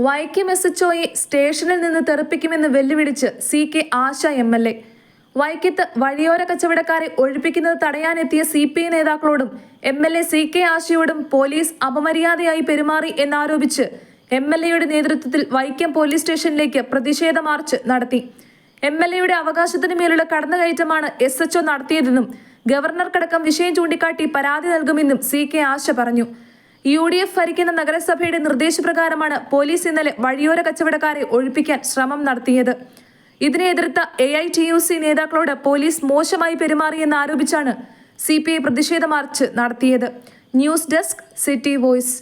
വൈക്കം SHOയെ സ്റ്റേഷനിൽ നിന്ന് തെറിപ്പിക്കുമെന്ന് വെല്ലുവിളിച്ച് CK ആശ MLA. വൈക്കത്ത് വഴിയോര കച്ചവടക്കാരെ ഒഴിപ്പിക്കുന്നത് തടയാനെത്തിയ CPI നേതാക്കളോടും MLA CK ആശയോടും പോലീസ് അപമര്യാദയായി പെരുമാറി എന്നാരോപിച്ച് MLAയുടെ നേതൃത്വത്തിൽ വൈക്കം പോലീസ് സ്റ്റേഷനിലേക്ക് പ്രതിഷേധ മാർച്ച് നടത്തി. MLAയുടെ അവകാശത്തിന് മേലുള്ള കടന്നുകയറ്റമാണ് SHO നടത്തിയതെന്നും ഗവർണർക്കടക്കം വിഷയം ചൂണ്ടിക്കാട്ടി പരാതി നൽകുമെന്നും CK ആശ പറഞ്ഞു. UDF ഭരിക്കുന്ന നഗരസഭയുടെ നിർദ്ദേശപ്രകാരമാണ് പോലീസ് ഇന്നലെ വഴിയോര കച്ചവടക്കാരെ ഒഴിപ്പിക്കാൻ ശ്രമം നടത്തിയത്. ഇതിനെ എതിർത്ത AITUC നേതാക്കളോട് പോലീസ് മോശമായി പെരുമാറിയെന്നാരോപിച്ചാണ് CPI പ്രതിഷേധ മാർച്ച് നടത്തിയത്. News desk, city voice.